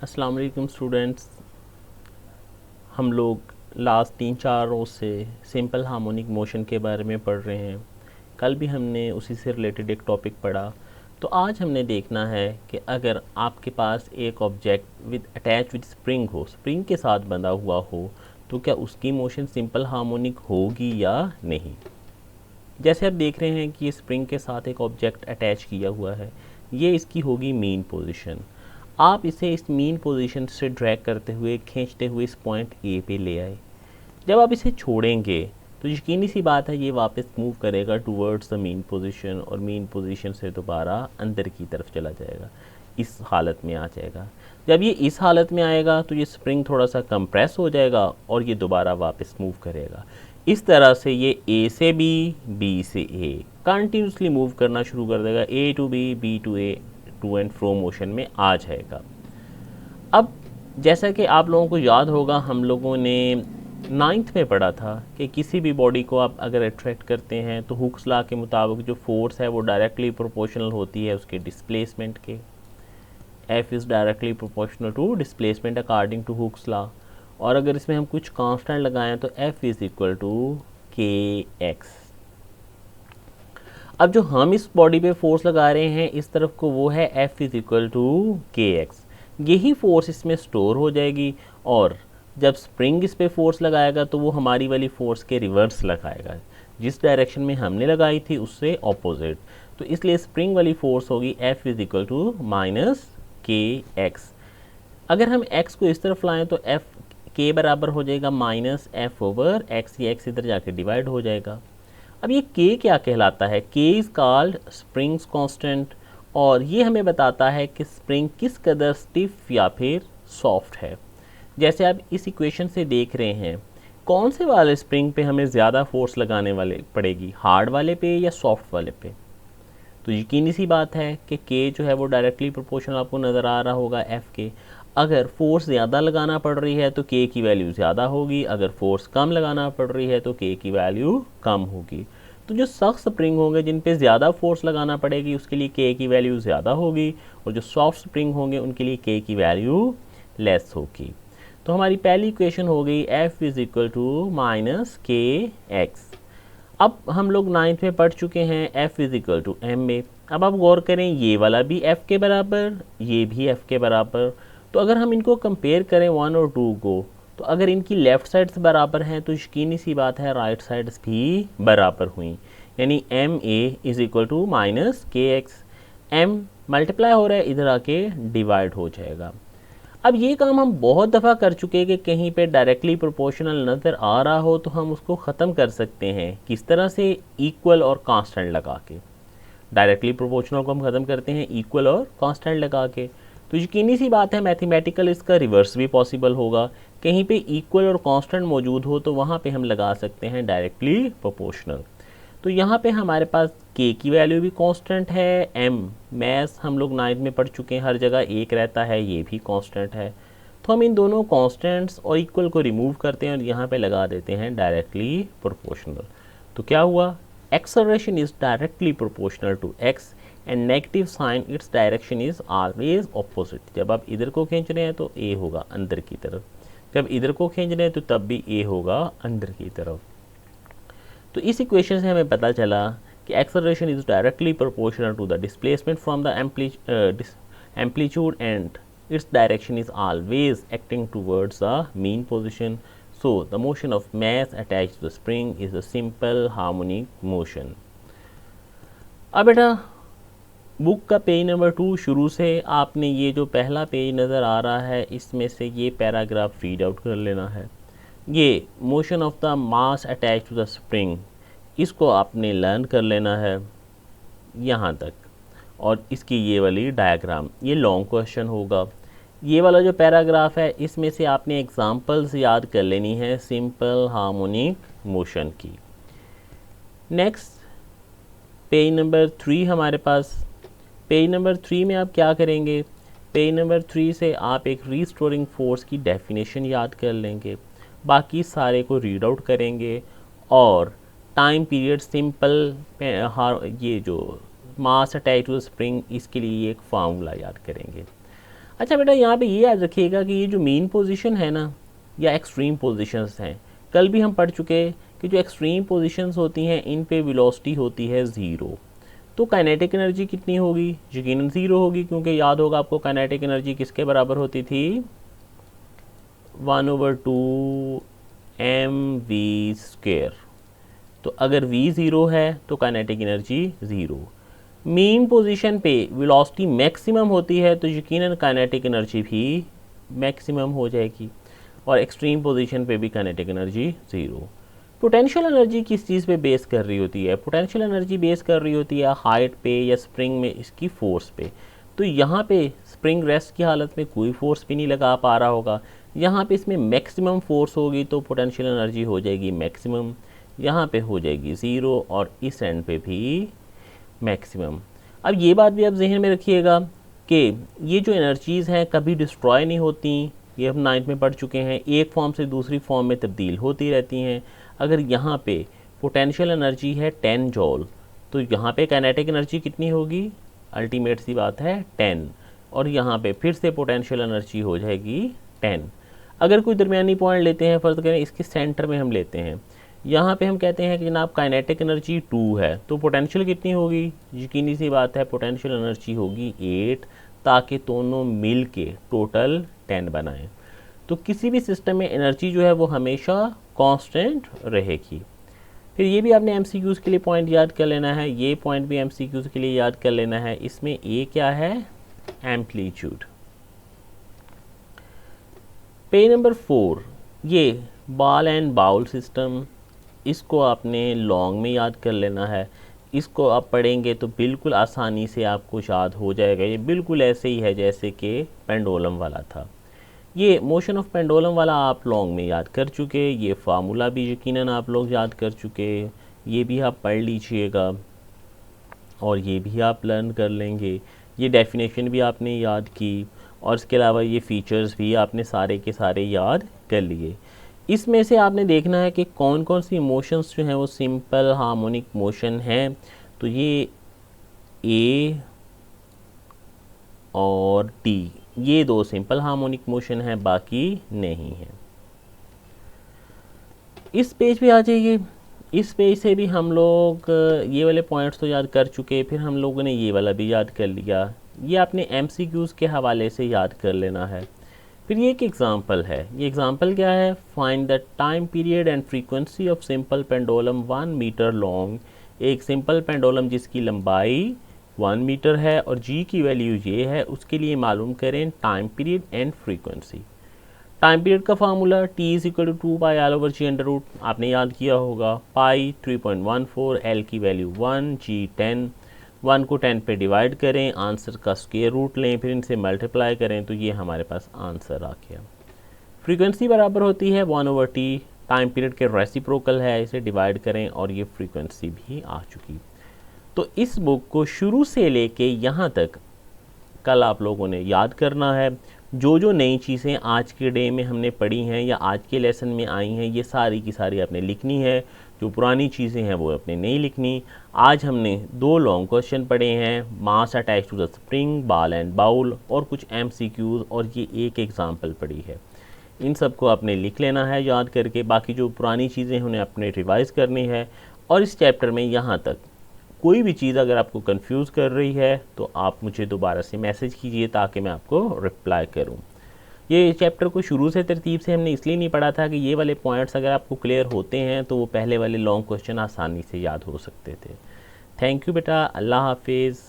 अस्सलाम वालेकुम स्टूडेंट्स। हम लोग लास्ट 3-4 रोज़ से सिंपल हार्मोनिक मोशन के बारे में पढ़ रहे हैं। कल भी हमने उसी से रिलेटेड एक टॉपिक पढ़ा। तो आज हमने देखना है कि अगर आपके पास एक object with attach with spring हो, स्प्रिंग के साथ बंधा हुआ हो, तो क्या उसकी मोशन सिंपल हार्मोनिक होगी या नहीं। जैसे आप देख रहे हैं कि स्प्रिंग के साथ एक ऑब्जेक्ट अटैच किया हुआ है, ये इसकी होगी मीन पोजीशन। आप इसे इस मीन पोजीशन से ड्रैग करते हुए खींचते हुए इस पॉइंट ए पे ले आए। जब आप इसे छोड़ेंगे तो यकीनी सी बात है ये वापस मूव करेगा टूवर्ड्स द मीन पोजीशन और मीन पोजीशन से दोबारा अंदर की तरफ चला जाएगा, इस हालत में आ जाएगा। जब ये इस हालत में आएगा तो ये स्प्रिंग थोड़ा सा कंप्रेस हो जाएगा और ये दोबारा वापस मूव करेगा। इस तरह से ये ए से बी, बी से ए कंटिन्यूसली मूव करना शुरू कर देगा। A to B to A, to and fro motion में आ जाएगा। अब जैसा कि आप लोगों को याद होगा, हम लोगों ने 9th में पढ़ा था कि किसी भी बॉडी को आप अगर अट्रैक्ट करते हैं तो हुक्स लॉ के मुताबिक जो फोर्स है वो डायरेक्टली प्रोपोर्शनल होती है उसके डिस्प्लेसमेंट के। F is directly proportional to displacement according to Hooke's law. और अगर इसमें हम कुछ कांस्टेंट लगाएं तो F is equal to kx। अब जो हम इस बॉडी पे फोर्स लगा रहे हैं इस तरफ को, वो है F is equal to kx। यही फोर्स इसमें स्टोर हो जाएगी और जब स्प्रिंग इस पे फोर्स लगाएगा तो वो हमारी वाली फोर्स के रिवर्स लगाएगा, जिस डायरेक्शन में हमने लगाई थी उससे ऑपोजिट। तो इसलिए स्प्रिंग वाली फोर्स होगी F is equal to minus kx। अगर हम x को इस तरफ लाएं तो f k बराबर हो जाएगा माइनस f ओवर x। ये x इधर जाके डिवाइड हो जाएगा। अब ये k क्या कहलाता है? k is called springs constant और ये हमें बताता है कि स्प्रिंग किस कदर स्टिफ या फिर सॉफ्ट है। जैसे आप इस इक्वेशन से देख रहे हैं, कौन से वाले स्प्रिंग पे हमें ज़्यादा फोर्स लगाने वाले पड़ेगी, हार्ड वाले पे या सॉफ्ट वाले पे। तो यकीनी सी बात है कि k जो है वो डायरेक्टली प्रोपोर्शनल आपको नज़र आ रहा होगा f के। अगर फोर्स ज़्यादा लगाना पड़ रही है तो k की वैल्यू ज़्यादा होगी, अगर फोर्स कम लगाना पड़ रही है तो k की वैल्यू कम होगी। तो जो सख्त स्प्रिंग होंगे जिन पे ज़्यादा फोर्स लगाना पड़ेगी उसके लिए k की वैल्यू ज़्यादा होगी और जो सॉफ्ट स्प्रिंग होंगे उनके लिए k की वैल्यू लेस होगी। तो हमारी पहली इक्वेशन हो गई f is equal to minus kx। अब हम लोग 9th में पढ़ चुके हैं f is equal to m में। अब आप गौर करें, ये वाला भी f के बराबर, ये भी f के बराबर। तो अगर हम इनको कंपेयर करें 1 और 2 को, तो अगर इनकी लेफ़्ट साइड्स बराबर हैं तो यकीनी सी बात है राइट साइड्स भी बराबर हुई, यानी M A is equal to minus K X. M multiply हो रहा है, इधर आके डिवाइड हो जाएगा। अब ये काम हम बहुत दफ़ा कर चुके हैं कि कहीं पे डायरेक्टली प्रोपोर्शनल नज़र आ रहा हो तो हम उसको ख़त्म कर सकते हैं। किस तरह से? इक्वल और कांस्टेंट लगा के। डायरेक्टली प्रोपोर्शनल को हम ख़त्म करते हैं इक्वल और कांस्टेंट लगा के। तो यकीनी सी बात है मैथमेटिकल इसका रिवर्स भी पॉसिबल होगा। कहीं पे इक्वल और कांस्टेंट मौजूद हो तो वहाँ पे हम लगा सकते हैं डायरेक्टली प्रोपोर्शनल। तो यहाँ पे हमारे पास k की वैल्यू भी कांस्टेंट है, m मैथ्स हम लोग 9th में पढ़ चुके हैं, हर जगह एक रहता है, ये भी कांस्टेंट है। तो हम इन दोनों कांस्टेंट्स और इक्वल को रिमूव करते हैं और यहाँ पे लगा देते हैं डायरेक्टली प्रोपोर्शनल। तो क्या हुआ? Acceleration is directly proportional to x and negative sign its direction is always opposite. जब आप इधर को खींच रहे हैं तो a होगा अंदर की तरफ, जब इधर को खींच रहे हैं तो तब भी a होगा अंदर की तरफ। तो इस इक्वेशन से हमें पता चला कि acceleration is directly proportional to the displacement from the amplitude and its direction is always acting towards the mean position. So the motion of mass attached to the spring is a simple harmonic motion. अब बेटा book का page number 2 शुरू से आपने ये जो पहला page नज़र आ रहा है इसमें से ये पैराग्राफ रीड आउट कर लेना है। ये motion of the mass attach to the spring, इसको आपने लर्न कर लेना है यहाँ तक। और इसकी ये वाली डायग्राम, ये लॉन्ग क्वेश्चन होगा। ये वाला जो पैराग्राफ है इसमें से आपने एग्जांपल्स याद कर लेनी है सिंपल हार्मोनिक मोशन की। नेक्स्ट पेज नंबर 3 हमारे पास। पेज नंबर 3 में आप क्या करेंगे? पेज नंबर 3 से आप एक रीस्टोरिंग फोर्स की डेफिनेशन याद कर लेंगे, बाकी सारे को रीड आउट करेंगे और टाइम पीरियड सिंपल ये जो मास अटैच टू स्प्रिंग इसके लिए एक फार्मूला याद करेंगे। अच्छा बेटा यहाँ पे ये याद रखिएगा कि ये जो मीन पोजीशन है ना या एक्सट्रीम पोजीशंस हैं, कल भी हम पढ़ चुके कि जो एक्सट्रीम पोजीशंस होती हैं इन पे वेलोसिटी होती है ज़ीरो। तो काइनेटिक एनर्जी कितनी होगी? यकीनन ज़ीरो होगी, क्योंकि याद होगा आपको काइनेटिक एनर्जी किसके बराबर होती थी? 1/2 mv²। तो अगर v ज़ीरो है तो kinetic energy zero. Mean position पे वेलोसिटी मैक्सिमम होती है तो यकीनन काइनेटिक एनर्जी भी मैक्सिमम हो जाएगी, और एक्सट्रीम पोजीशन पे भी kinetic energy zero. Potential energy किस चीज़ पे बेस कर रही होती है? पोटेंशियल एनर्जी बेस कर रही होती है हाइट पे या स्प्रिंग में इसकी फोर्स पे। तो यहाँ पे स्प्रिंग रेस्ट की हालत में कोई फोर्स भी नहीं लगा पा रहा होगा, यहाँ पे इसमें मैक्सिमम फोर्स होगी तो पोटेंशियल एनर्जी हो जाएगी मैक्सिमम, यहाँ पे हो जाएगी ज़ीरो और इस एंड पे भी मैक्सिमम। अब ये बात भी आप जहन में रखिएगा कि ये जो एनर्जीज़ हैं कभी डिस्ट्रॉय नहीं होती, ये हम 9th में पढ़ चुके हैं, एक फॉर्म से दूसरी फॉर्म में तब्दील होती रहती हैं। अगर यहाँ पे पोटेंशियल एनर्जी है 10 जॉल तो यहाँ पे काइनेटिक एनर्जी कितनी होगी? अल्टीमेट सी बात है 10, और यहाँ पे फिर से पोटेंशियल एनर्जी हो जाएगी 10। अगर कोई दरमियानी पॉइंट लेते हैं, फ़र्ज़ करें इसके सेंटर में हम लेते हैं, यहाँ पे हम कहते हैं कि जनाब काइनेटिक एनर्जी 2 है, तो पोटेंशियल कितनी होगी? यकीनी सी बात है पोटेंशियल एनर्जी होगी 8, ताकि दोनों मिल के टोटल 10 बनाएं। तो किसी भी सिस्टम में एनर्जी जो है वो हमेशा कांस्टेंट रहेगी। फिर ये भी आपने एमसीक्यूज़ के लिए पॉइंट याद कर लेना है, ये पॉइंट भी एमसीक्यूज़ के लिए याद कर लेना है। इसमें ए क्या है? एम्पलीट्यूड। पेज नंबर 4, ये बॉल एंड बाउल सिस्टम, इसको आपने लॉन्ग में याद कर लेना है। इसको आप पढ़ेंगे तो बिल्कुल आसानी से आपको याद हो जाएगा। ये बिल्कुल ऐसे ही है जैसे कि पेंडुलम वाला था। ये मोशन ऑफ पेंडुलम वाला आप लॉन्ग में याद कर चुके, ये फार्मूला भी यकीनन आप लोग याद कर चुके, ये भी आप पढ़ लीजिएगा और ये भी आप लर्न कर लेंगे। ये डेफिनेशन भी आपने याद की, और इसके अलावा ये फ़ीचर्स भी आपने सारे के सारे याद कर लिए। इसमें से आपने देखना है कि कौन कौन सी इमोशंस जो हैं वो सिंपल हार्मोनिक मोशन हैं। तो ये ए और डी, ये दो सिंपल हार्मोनिक मोशन है, बाकी नहीं है। इस पेज पे आ जाइए। इस पेज से भी हम लोग ये वाले पॉइंट्स तो याद कर चुके, फिर हम लोगों ने ये वाला भी याद कर लिया। ये आपने एमसीक्यूज़ के हवाले से याद कर लेना है। फिर ये एक एग्जांपल है। ये एग्जांपल क्या है? Find the time period and frequency of simple pendulum 1 metre long. एक सिंपल पेंडुलम जिसकी लंबाई 1 मीटर है और जी की वैल्यू ये है, उसके लिए मालूम करें time period and frequency. Time period का formula T is equal to 2 pi L over g under root, आपने याद किया होगा। पाई 3.14, एल की वैल्यू 1, जी 10, 1 को 10 पे डिवाइड करें, आंसर का स्क्वायर रूट लें, फिर इनसे मल्टीप्लाई करें तो ये हमारे पास आंसर आ गया। फ्रीक्वेंसी बराबर होती है 1/t, टाइम पीरियड के रेसिप्रोकल है, इसे डिवाइड करें और ये फ्रीक्वेंसी भी आ चुकी। तो इस बुक को शुरू से लेके यहाँ तक कल आप लोगों ने याद करना है। जो जो नई चीज़ें आज के डे में हमने पढ़ी हैं या आज के लेसन में आई हैं, ये सारी की सारी आपने लिखनी है। जो पुरानी चीज़ें हैं वो आपने नहीं लिखनी। आज हमने 2 लॉन्ग क्वेश्चन पढ़े हैं, mass attach to the spring, ball and bowl, और कुछ एमसीक्यूज़, और ये एक एग्जांपल पढ़ी है। इन सब को आपने लिख लेना है याद करके। बाकी जो पुरानी चीज़ें हैं उन्हें आपने रिवाइज़ करनी है। और इस चैप्टर में यहाँ तक कोई भी चीज़ अगर आपको कंफ्यूज कर रही है तो आप मुझे दोबारा से मैसेज कीजिए ताकि मैं आपको रिप्लाई करूं। ये चैप्टर को शुरू से तरतीब से हमने इसलिए नहीं पढ़ा था कि ये वाले पॉइंट्स अगर आपको क्लियर होते हैं तो वो पहले वाले लॉन्ग क्वेश्चन आसानी से याद हो सकते थे। थैंक यू बेटा, अल्लाह हाफिज़।